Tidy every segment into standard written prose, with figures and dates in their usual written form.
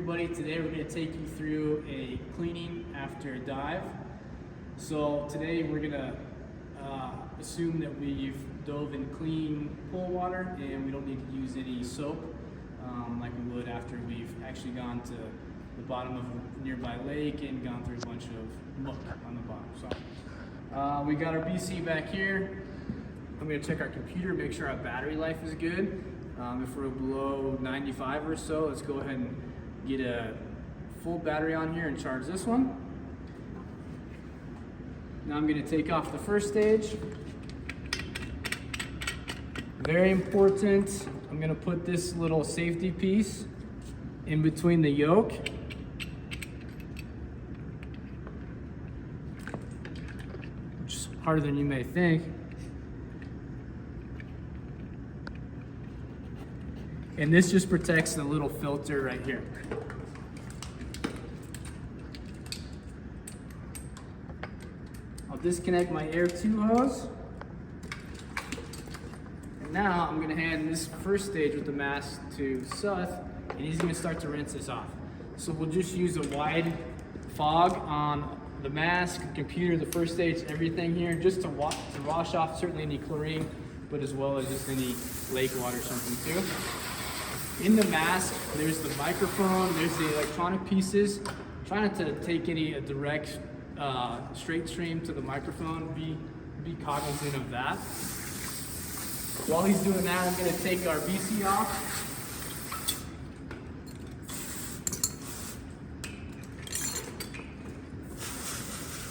everybody. Today we're going to take you through a cleaning after a dive. So today we're going to assume that we've dove in clean pool water and we don't need to use any soap like we would after we've actually gone to the bottom of a nearby lake and gone through a bunch of muck on the bottom. So we got our BC back here. I'm going to check our computer, make sure our battery life is good. If we're below 95 or so, let's go ahead and get a full battery on here and charge this one. Now I'm going to take off the first stage. Very important, I'm going to put this little safety piece in between the yoke. Which is harder than you may think. And this just protects the little filter right here. I'll disconnect my Air 2 hose. And now I'm gonna hand this first stage with the mask to Seth, and he's gonna start to rinse this off. So we'll just use a wide fog on the mask, computer, the first stage, everything here, just to wash off certainly any chlorine, but as well as just any lake water or something too. In the mask, there's the microphone, there's the electronic pieces. Try not to take any direct straight stream to the microphone. Be cognizant of that. While he's doing that, I'm going to take our BC off.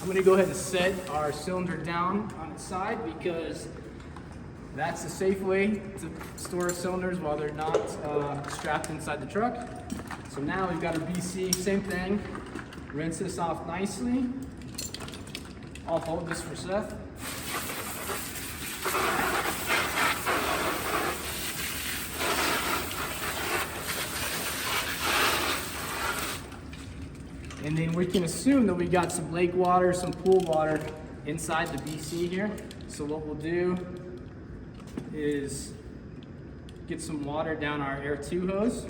I'm going to go ahead and set our cylinder down on its side because that's a safe way to store cylinders while they're not strapped inside the truck. So now we've got our BC, same thing. Rinse this off nicely. I'll hold this for Seth. And then we can assume that we got some lake water, some pool water inside the BC here. So what we'll do is get some water down our Air 2 hose.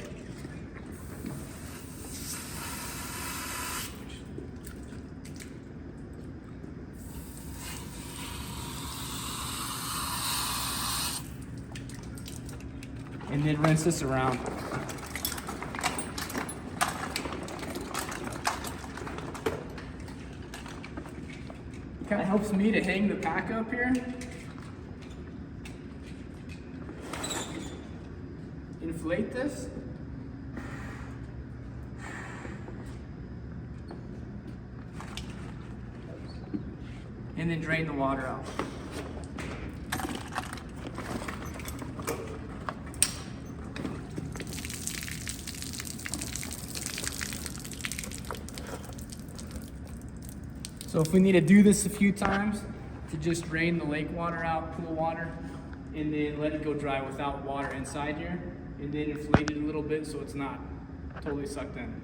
And then rinse this around. Kind of helps me to hang the pack up here. Inflate this. And then drain the water out. So if we need to do this a few times to just drain the lake water out, pool water, and then let it go dry without water inside here, and then inflate it a little bit so it's not totally sucked in.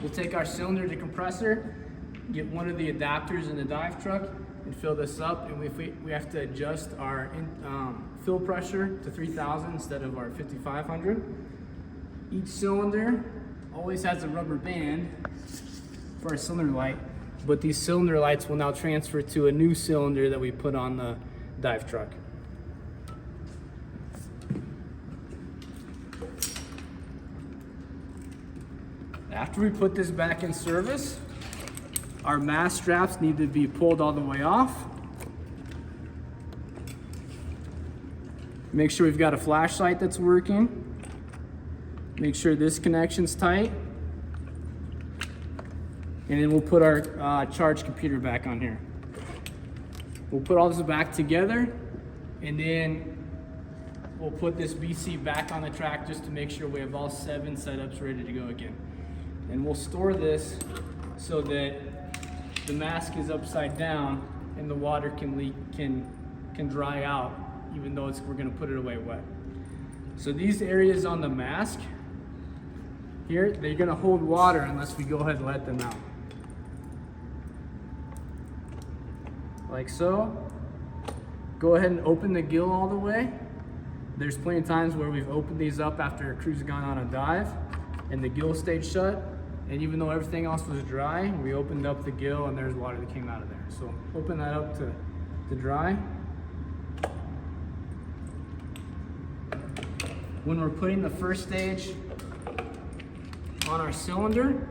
We'll take our cylinder to compressor, get one of the adapters in the dive truck, and fill this up. And we have to adjust our fill pressure to 3,000 instead of our 5,500. Each cylinder always has a rubber band for a cylinder light, but these cylinder lights will now transfer to a new cylinder that we put on the dive truck. After we put this back in service, our mask straps need to be pulled all the way off. Make sure we've got a flashlight that's working. Make sure this connection's tight. And then we'll put our charged computer back on here. We'll put all this back together, and then we'll put this BC back on the track just to make sure we have all 7 setups ready to go again. And we'll store this so that the mask is upside down and the water can dry out, even though we're going to put it away wet. So these areas on the mask here, they're going to hold water unless we go ahead and let them out. Like so. go ahead and open the gill all the way. There's plenty of times where we've opened these up after a crew's gone on a dive and the gill stayed shut. And even though everything else was dry, we opened up the gill and there's water that came out of there. So open that up to dry. When we're putting the first stage on our cylinder,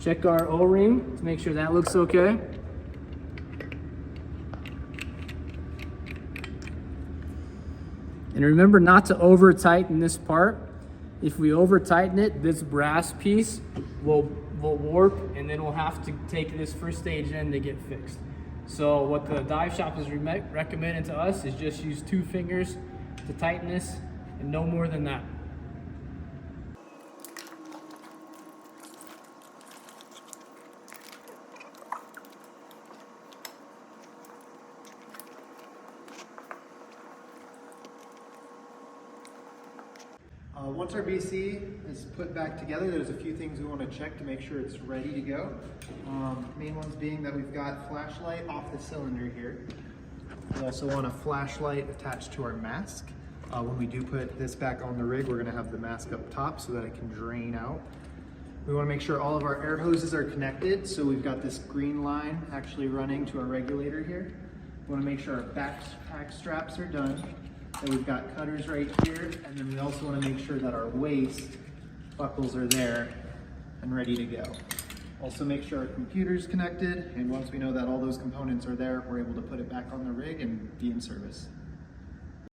check our O-ring to make sure that looks okay. And remember not to over tighten this part. If we over tighten it, this brass piece will warp and then we'll have to take this first stage in to get fixed. So what the dive shop has recommended to us is just use 2 fingers to tighten this and no more than that. Once our BC is put back together, there's a few things we want to check to make sure it's ready to go. Main ones being that we've got flashlight off the cylinder here. We also want a flashlight attached to our mask. When we do put this back on the rig, we're going to have the mask up top so that it can drain out. We want to make sure all of our air hoses are connected, so we've got this green line actually running to our regulator here. We want to make sure our backpack straps are done. And we've got cutters right here, and then we also want to make sure that our waist buckles are there and ready to go. Also make sure our computer's connected, and once we know that all those components are there, we're able to put it back on the rig and be in service.